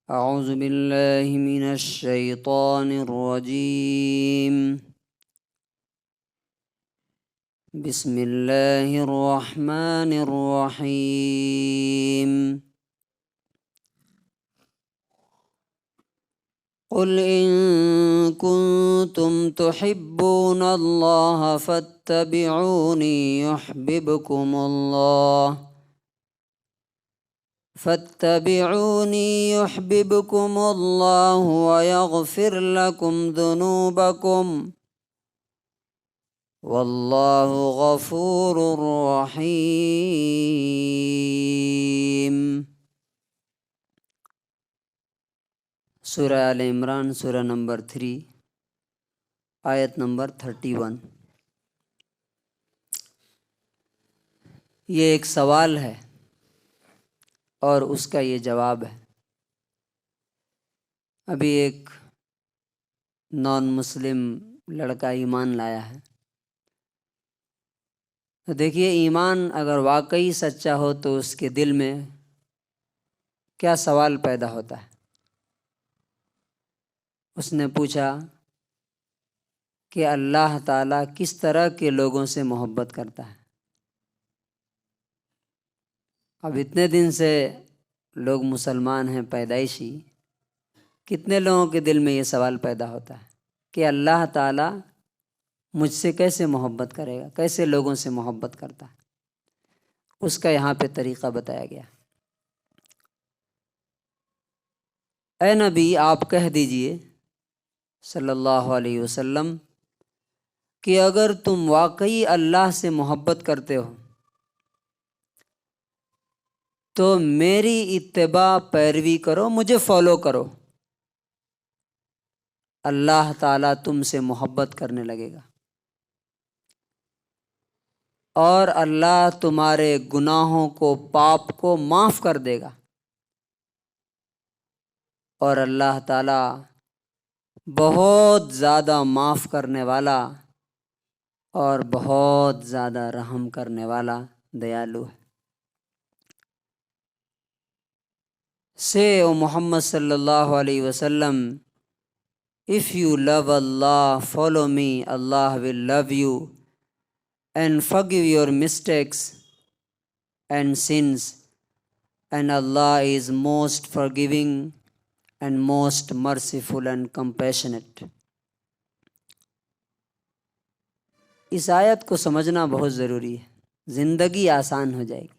أعوذ بالله من الشيطان الرجيم. بسم الله الرحمن الرحيم. قل إن كنتم تحبون الله فاتبعوني يحببكم الله ويغفر لكم ذنوبكم والله غفور رحیم. سورہ آل عمران، سورہ نمبر 3، آیت نمبر 31. یہ ایک سوال ہے اور اس کا یہ جواب ہے. ابھی ایک نان مسلم لڑکا ایمان لایا ہے. تو دیکھیے، ایمان اگر واقعی سچا ہو تو اس کے دل میں کیا سوال پیدا ہوتا ہے. اس نے پوچھا کہ اللہ تعالیٰ کس طرح کے لوگوں سے محبت کرتا ہے. اب اتنے دن سے لوگ مسلمان ہیں پیدائشی، کتنے لوگوں کے دل میں یہ سوال پیدا ہوتا ہے کہ اللہ تعالیٰ مجھ سے کیسے محبت کرے گا، کیسے لوگوں سے محبت کرتا ہے. اس کا یہاں پہ طریقہ بتایا گیا. اے نبی، آپ کہہ دیجئے صلی اللہ علیہ وسلم کہ اگر تم واقعی اللہ سے محبت کرتے ہو تو میری اتباع پیروی کرو، مجھے فالو کرو. اللہ تعالیٰ تم سے محبت کرنے لگے گا اور اللہ تمہارے گناہوں کو، پاپ کو معاف کر دے گا. اور اللہ تعالیٰ بہت زیادہ معاف کرنے والا اور بہت زیادہ رحم کرنے والا دیالو ہے. Say, O Muhammad sallallahu alayhi wasallam, if you love Allah, follow me, Allah will love you and forgive your mistakes and sins, and Allah is most forgiving and most merciful and compassionate. اس آیت کو سمجھنا بہت ضروری ہے، زندگی آسان ہو جائے گی.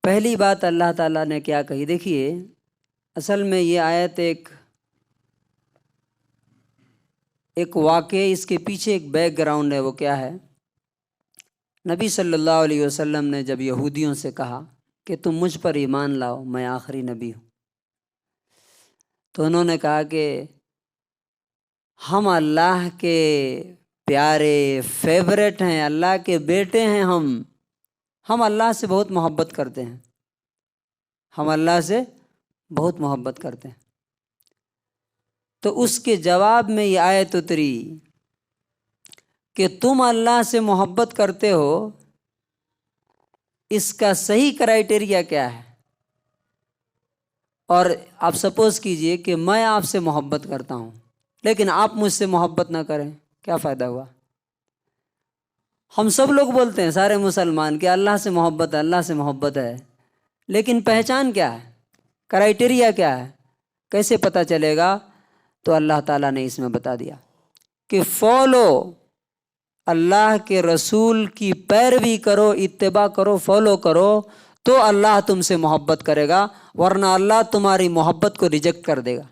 پہلی بات اللہ تعالیٰ نے کیا کہی؟ دیکھیے، اصل میں یہ آیت ایک واقعہ، اس کے پیچھے ایک بیک گراؤنڈ ہے. وہ کیا ہے؟ نبی صلی اللہ علیہ وسلم نے جب یہودیوں سے کہا کہ تم مجھ پر ایمان لاؤ، میں آخری نبی ہوں، تو انہوں نے کہا کہ ہم اللہ کے پیارے فیورٹ ہیں، اللہ کے بیٹے ہیں، ہم اللہ سے بہت محبت کرتے ہیں، ہم اللہ سے بہت محبت کرتے ہیں. تو اس کے جواب میں یہ آیت اتری کہ تم اللہ سے محبت کرتے ہو، اس کا صحیح کرائیٹیریا کیا ہے؟ اور آپ سپوز کیجئے کہ میں آپ سے محبت کرتا ہوں لیکن آپ مجھ سے محبت نہ کریں، کیا فائدہ ہوا؟ ہم سب لوگ بولتے ہیں، سارے مسلمان، کہ اللہ سے محبت ہے، اللہ سے محبت ہے، لیکن پہچان کیا ہے؟ کرائیٹیریا کیا ہے؟ کیسے پتہ چلے گا؟ تو اللہ تعالیٰ نے اس میں بتا دیا کہ فالو، اللہ کے رسول کی پیروی کرو، اتباع کرو، فالو کرو، تو اللہ تم سے محبت کرے گا، ورنہ اللہ تمہاری محبت کو ریجیکٹ کر دے گا.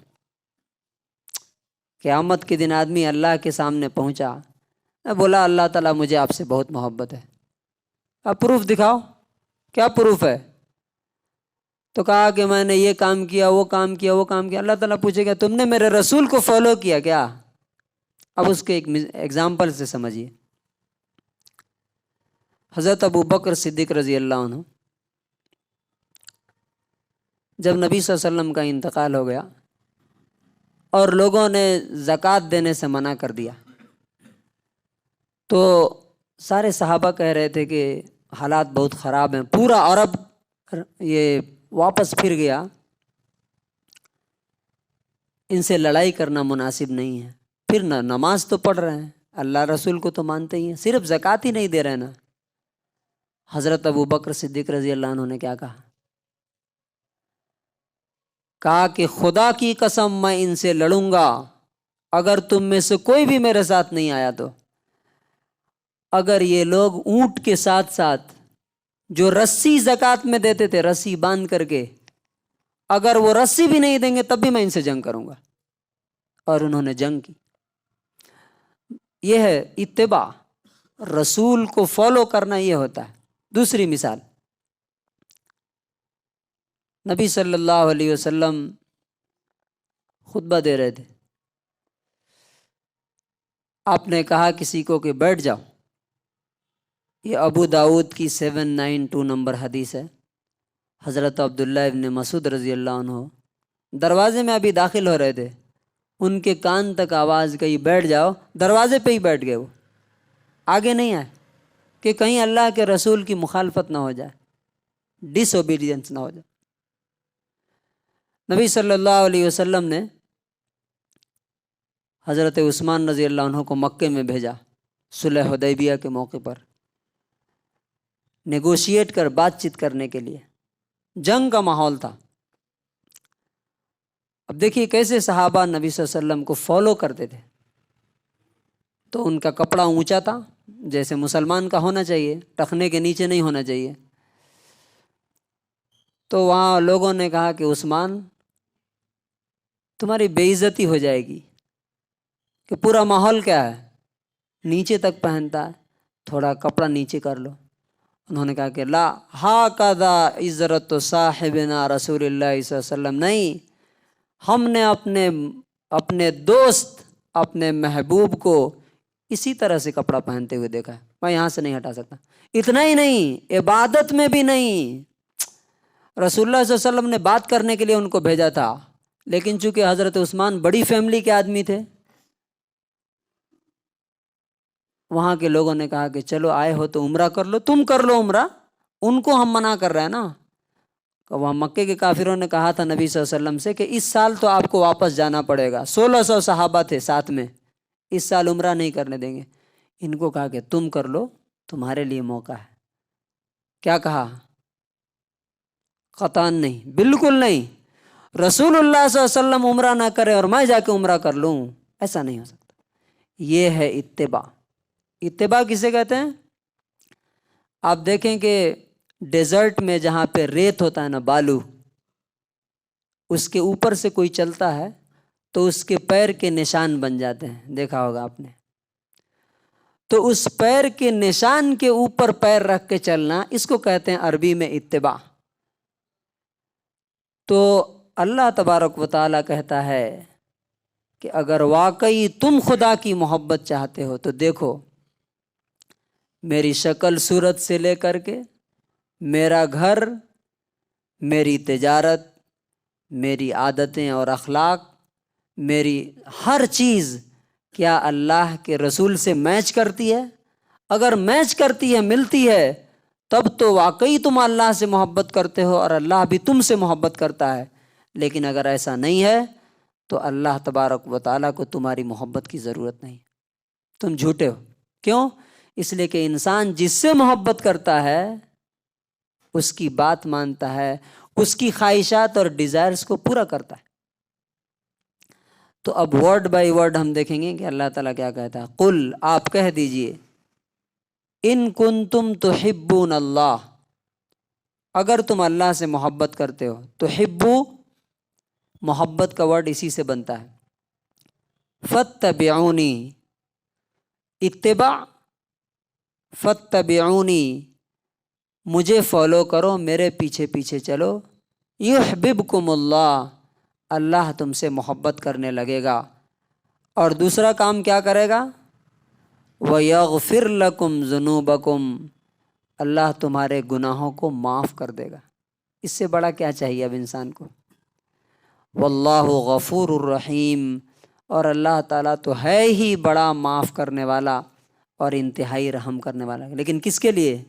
قیامت کے دن آدمی اللہ کے سامنے پہنچا، بولا اللہ تعالیٰ مجھے آپ سے بہت محبت ہے، اب پروف دکھاؤ. کیا پروف ہے؟ تو کہا کہ میں نے یہ کام کیا، وہ کام کیا، وہ کام کیا. اللہ تعالیٰ پوچھے گا تم نے میرے رسول کو فالو کیا کیا؟ اب اس کے ایک ایگزامپل سے سمجھیے. حضرت ابو بکر صدیق رضی اللہ عنہ، جب نبی صلی اللہ علیہ وسلم کا انتقال ہو گیا اور لوگوں نے زکوٰۃ دینے سے منع کر دیا، تو سارے صحابہ کہہ رہے تھے کہ حالات بہت خراب ہیں. پورا عرب یہ واپس پھر گیا، ان سے لڑائی کرنا مناسب نہیں ہے۔ پھر نہ نماز تو پڑھ رہے ہیں، اللہ رسول کو تو مانتے ہی ہیں، صرف زکوٰۃ ہی نہیں دے رہے نا۔ حضرت ابو بکر صدیق رضی اللہ عنہ نے کیا کہا؟ کہا کہ خدا کی قسم میں ان سے لڑوں گا، اگر تم میں سے کوئی بھی میرے ساتھ نہیں آیا تو۔ اگر یہ لوگ اونٹ کے ساتھ ساتھ جو رسی زکوٰۃ میں دیتے تھے، رسی باندھ کر کے، اگر وہ رسی بھی نہیں دیں گے تب بھی میں ان سے جنگ کروں گا۔ اور انہوں نے جنگ کی۔ یہ ہے اتباع، رسول کو فالو کرنا، یہ ہوتا ہے۔ دوسری مثال، نبی صلی اللہ علیہ وسلم خطبہ دے رہے تھے، آپ نے کہا کسی کو کہ بیٹھ جاؤ۔ یہ ابو داؤد کی 792 نمبر حدیث ہے۔ حضرت عبداللہ ابن مسعود رضی اللہ عنہ دروازے میں ابھی داخل ہو رہے تھے، ان کے کان تک آواز گئی بیٹھ جاؤ، دروازے پہ ہی بیٹھ گئے، وہ آگے نہیں آئے کہ کہیں اللہ کے رسول کی مخالفت نہ ہو جائے، ڈس اوبیڈینس نہ ہو جائے۔ نبی صلی اللہ علیہ وسلم نے حضرت عثمان رضی اللہ عنہ کو مکے میں بھیجا صلح حدیبیہ کے موقع پر، نیگوشیٹ کر بات چیت کرنے کے لیے۔ جنگ کا ماحول تھا۔ اب دیکھیے کیسے صحابہ نبی صلی اللہ علیہ وسلم کو فالو کرتے تھے۔ تو ان کا کپڑا اونچا تھا، جیسے مسلمان کا ہونا چاہیے، ٹخنے کے نیچے نہیں ہونا چاہیے۔ تو وہاں لوگوں نے کہا کہ عثمان تمہاری بے عزتی ہو جائے گی، کہ پورا ماحول کیا ہے، نیچے تک پہنتا ہے، تھوڑا کپڑا نیچے کر لو۔ انہوں نے کہا کہ لا ہاکذا عزرت صاحبنا رسول اللہ صلی اللہ علیہ وسلم، نہیں، ہم نے اپنے دوست، اپنے محبوب کو اسی طرح سے کپڑا پہنتے ہوئے دیکھا ہے، میں یہاں سے نہیں ہٹا سکتا۔ اتنا ہی نہیں، عبادت میں بھی نہیں۔ رسول اللہ صلی اللہ علیہ وسلم نے بات کرنے کے لیے ان کو بھیجا تھا، لیکن چونکہ حضرت عثمان بڑی فیملی کے آدمی تھے، وہاں کے لوگوں نے کہا کہ چلو آئے ہو تو عمرہ کر لو، تم کر لو عمرہ، ان کو ہم منع کر رہے ہیں نا۔ وہاں مکے کے کافروں نے کہا تھا نبی صلی اللہ علیہ وسلم سے کہ اس سال تو آپ کو واپس جانا پڑے گا، 1600 صحابہ تھے ساتھ میں، اس سال عمرہ نہیں کرنے دیں گے۔ ان کو کہا کہ تم کر لو، تمہارے لیے موقع ہے۔ کیا کہا؟ قطعاً نہیں، بالکل نہیں، رسول اللہ صلی اللہ علیہ وسلم عمرہ نہ کرے اور میں جا کے عمرہ کر لوں، ایسا نہیں ہو سکتا۔ یہ ہے اتباع۔ اتباع کسے کہتے ہیں؟ آپ دیکھیں کہ ڈیزرٹ میں جہاں پہ ریت ہوتا ہے نا، بالو، اس کے اوپر سے کوئی چلتا ہے تو اس کے پیر کے نشان بن جاتے ہیں، دیکھا ہوگا آپ نے۔ تو اس پیر کے نشان کے اوپر پیر رکھ کے چلنا، اس کو کہتے ہیں عربی میں اتباع۔ تو اللہ تبارک و تعالیٰ کہتا ہے کہ اگر واقعی تم خدا کی محبت چاہتے ہو تو دیکھو، میری شکل صورت سے لے کر کے میرا گھر، میری تجارت، میری عادتیں اور اخلاق، میری ہر چیز کیا اللہ کے رسول سے میچ کرتی ہے؟ اگر میچ کرتی ہے، ملتی ہے، تب تو واقعی تم اللہ سے محبت کرتے ہو اور اللہ بھی تم سے محبت کرتا ہے۔ لیکن اگر ایسا نہیں ہے تو اللہ تبارک و تعالیٰ کو تمہاری محبت کی ضرورت نہیں، تم جھوٹے ہو۔ کیوں؟ اس لیے کہ انسان جس سے محبت کرتا ہے اس کی بات مانتا ہے، اس کی خواہشات اور ڈیزائرز کو پورا کرتا ہے۔ تو اب ورڈ بائی ورڈ ہم دیکھیں گے کہ اللہ تعالیٰ کیا کہتا ہے۔ قل، آپ کہہ دیجئے، ان کنتم تحبون اللہ، اگر تم اللہ سے محبت کرتے ہو۔ تحبو، محبت کا ورڈ اسی سے بنتا ہے۔ فاتبعونی، اتباع، فاتبعونی، مجھے فالو کرو، میرے پیچھے پیچھے چلو۔ یحببکم اللہ، اللہ تم سے محبت کرنے لگے گا۔ اور دوسرا کام کیا کرے گا؟ وَيَغْفِرْ لَكُمْ ذُنُوبَكُمْ، اللہ تمہارے گناہوں کو معاف کر دے گا۔ اس سے بڑا کیا چاہیے اب انسان کو؟ واللہ غفور الرحیم، اور اللہ تعالیٰ تو ہے ہی بڑا معاف کرنے والا اور انتہائی رحم کرنے والا۔ لیکن کس کے لیے؟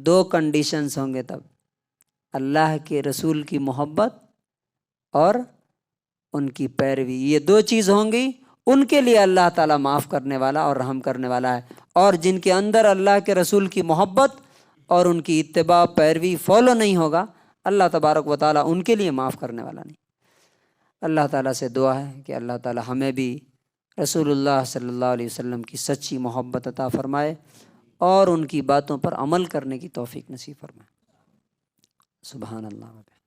2 کنڈیشنز ہوں گے تب۔ اللہ کے رسول کی محبت اور ان کی پیروی، یہ دو چیز ہوں گی، ان کے لیے اللہ تعالیٰ معاف کرنے والا اور رحم کرنے والا ہے۔ اور جن کے اندر اللہ کے رسول کی محبت اور ان کی اتباع پیروی فالو نہیں ہوگا، اللہ تبارک و تعالیٰ ان کے لیے معاف کرنے والا نہیں۔ اللہ تعالیٰ سے دعا ہے کہ اللہ تعالیٰ ہمیں بھی رسول اللہ صلی اللہ علیہ وسلم کی سچی محبت عطا فرمائے اور ان کی باتوں پر عمل کرنے کی توفیق نصیب فرمائے۔ سبحان اللہ۔